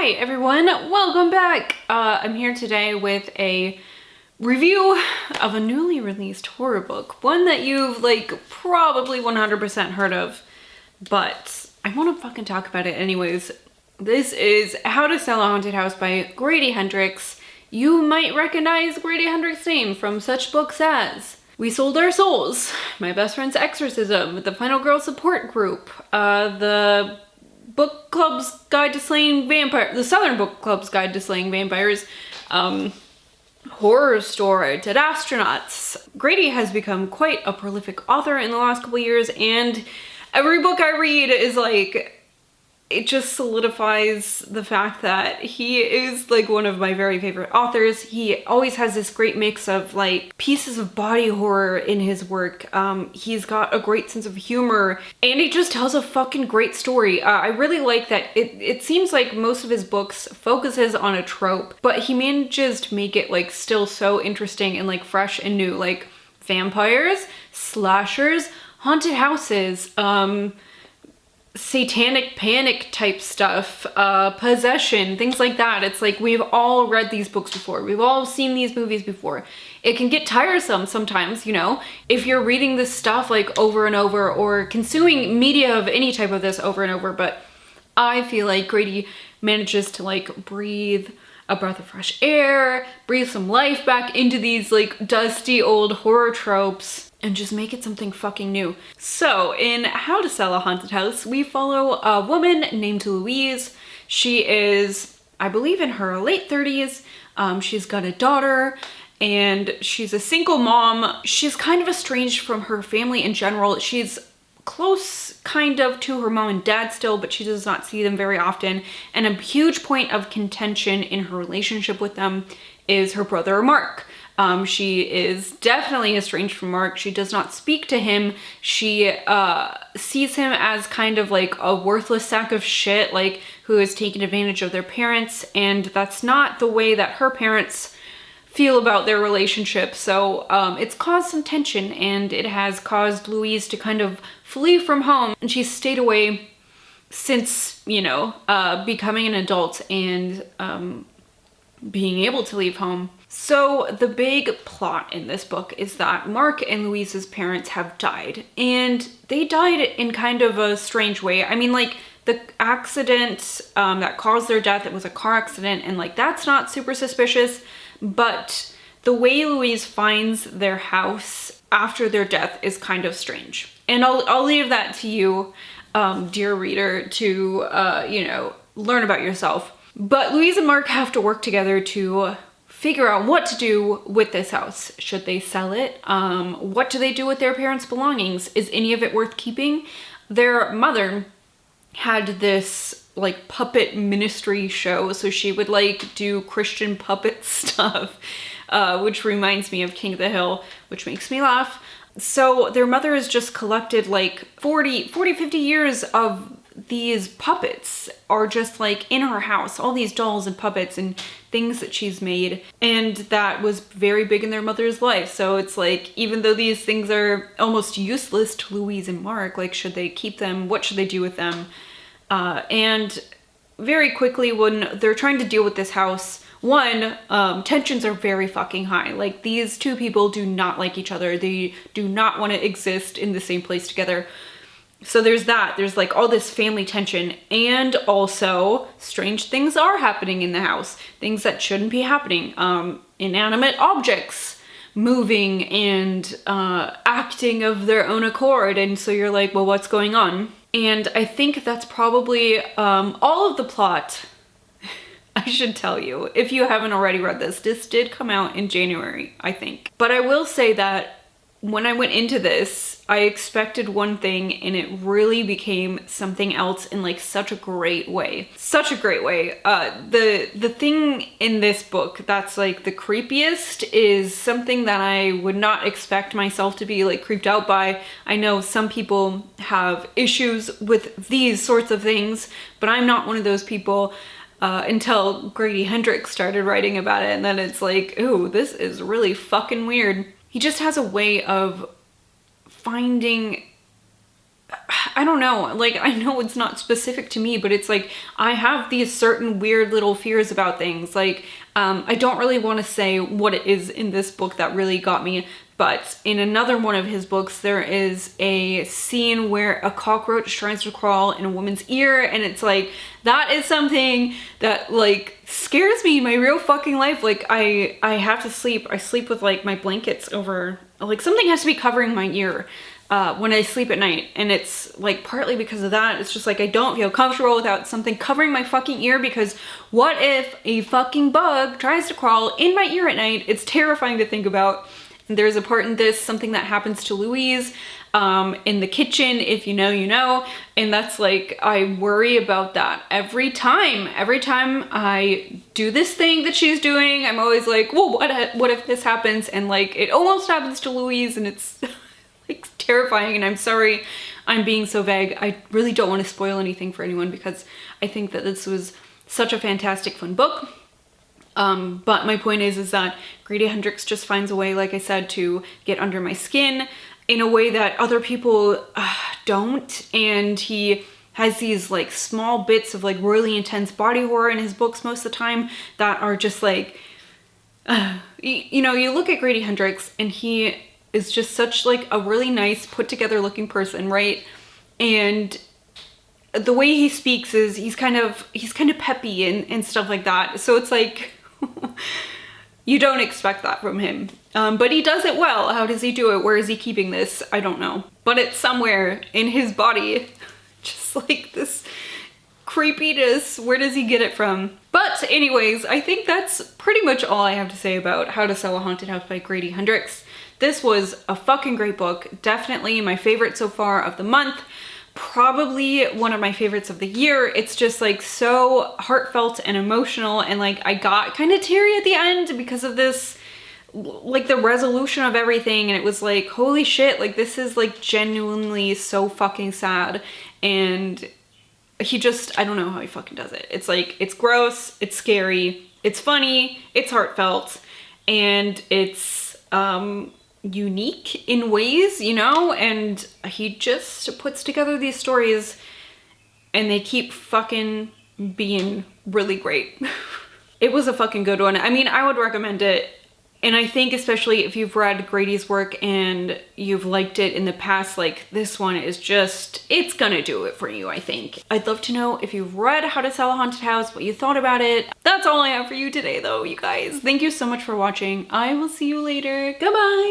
Hi everyone, welcome back. I'm here today with a review of a newly released horror book. One that you've probably 100% heard of, but I want to fucking talk about it anyways. This is How to Sell a Haunted House by Grady Hendrix. You might recognize Grady Hendrix's name from such books as We Sold Our Souls, My Best Friend's Exorcism, The Final Girl Support Group, the Book Club's Guide to Slaying Vampires, the Southern Book Club's Guide to Slaying Vampires, Horror Story, Dead Astronauts. Grady has become quite a prolific author in the last couple years, and every book I read is it just solidifies the fact that he is one of my very favorite authors. He always has this great mix of pieces of body horror in his work. He's got a great sense of humor, and he just tells a fucking great story. I really like that it seems like most of his books focuses on a trope, but he manages to make it still so interesting and fresh and new, vampires, slashers, haunted houses, satanic panic type stuff, possession, things like that. It's we've all read these books before. We've all seen these movies before. It can get tiresome sometimes, if you're reading this stuff over and over or consuming media of any type of this over and over. But I feel like Grady manages to breathe a breath of fresh air, breathe some life back into these dusty old horror tropes, and just make it something fucking new. So in How to Sell a Haunted House, we follow a woman named Louise. She is, I believe, in her late 30s. She's got a daughter, and she's a single mom. She's kind of estranged from her family in general. She's close kind of to her mom and dad still, but she does not see them very often. And a huge point of contention in her relationship with them is her brother Mark. She is definitely estranged from Mark. She does not speak to him. She sees him as kind of a worthless sack of shit, who has taken advantage of their parents, and that's not the way that her parents feel about their relationship. So it's caused some tension, and it has caused Louise to kind of flee from home, and she's stayed away since, becoming an adult and being able to leave home. So the big plot in this book is that Mark and Louise's parents have died, and they died in kind of a strange way. I mean, the accident that caused their death, it was a car accident, and that's not super suspicious, but the way Louise finds their house after their death is kind of strange. And I'll leave that to you, dear reader, to, learn about yourself. But Louise and Mark have to work together to figure out what to do with this house. Should they sell it? What do they do with their parents' belongings? Is any of it worth keeping? Their mother had this puppet ministry show, so she would do Christian puppet stuff, which reminds me of King of the Hill, which makes me laugh. So their mother has just collected 40, 50 years of these puppets are just in her house, all these dolls and puppets and things that she's made, and that was very big in their mother's life. So it's even though these things are almost useless to Louise and Mark, should they keep them? What should they do with them? And very quickly, when they're trying to deal with this house, tensions are very fucking high. These two people do not like each other. They do not want to exist in the same place together. So there's that. There's all this family tension, and also strange things are happening in the house. Things that shouldn't be happening. Inanimate objects moving and acting of their own accord. And so you're well, what's going on? And I think that's probably all of the plot. I should tell you, if you haven't already read this did come out in January, I think. But I will say that when I went into this, I expected one thing, and it really became something else in such a great way. Such a great way. The thing in this book that's the creepiest is something that I would not expect myself to be creeped out by. I know some people have issues with these sorts of things, but I'm not one of those people. Until Grady Hendrix started writing about it, and then it's ooh, this is really fucking weird. He just has a way of finding I don't know, like, I know it's not specific to me, but it's like, I have these certain weird little fears about things. Like, I don't really want to say what it is in this book that really got me, but in another one of his books, there is a scene where a cockroach tries to crawl in a woman's ear, and it's like, that is something that, like, scares me in my real fucking life. Like, I have to sleep. I sleep with, like, my blankets over, like, something has to be covering my ear when I sleep at night, and it's like partly because of that. It's just like I don't feel comfortable without something covering my fucking ear, because what if a fucking bug tries to crawl in my ear at night? It's terrifying to think about. And there's a part in this, something that happens to Louise in the kitchen. If you know, you know. And that's like, I worry about that every time I do this thing that she's doing. I'm always like, well, what if this happens? And like, it almost happens to Louise, and it's like terrifying. And I'm sorry I'm being so vague. I really don't want to spoil anything for anyone, because I think that this was such a fantastic, fun book. But my point is that Grady Hendrix just finds a way, like I said, to get under my skin in a way that other people don't. And he has these like small bits of like really intense body horror in his books most of the time that are just like, you know, you look at Grady Hendrix and he is just such like a really nice put together looking person, right? And the way he speaks is he's kind of peppy and stuff like that. So it's like, you don't expect that from him. But he does it well. How does he do it? Where is he keeping this? I don't know. But it's somewhere in his body. Just like this creepiness. Where does he get it from? But anyways, I think that's pretty much all I have to say about How to Sell a Haunted House by Grady Hendrix. This was a fucking great book. Definitely my favorite so far of the month. Probably one of my favorites of the year. It's just like so heartfelt and emotional, and like I got kind of teary at the end because of this, like the resolution of everything, and it was like, holy shit, like this is like genuinely so fucking sad. And he just, I don't know how he fucking does it. It's like, it's gross, it's scary, it's funny, it's heartfelt, and it's unique in ways, you know, and he just puts together these stories and they keep fucking being really great. It was a fucking good one. I mean, I would recommend it. And I think especially if you've read Grady's work and you've liked it in the past, like this one is just, it's gonna do it for you, I think. I'd love to know if you've read How to Sell a Haunted House, what you thought about it. That's all I have for you today though, you guys. Thank you so much for watching. I will see you later. Goodbye.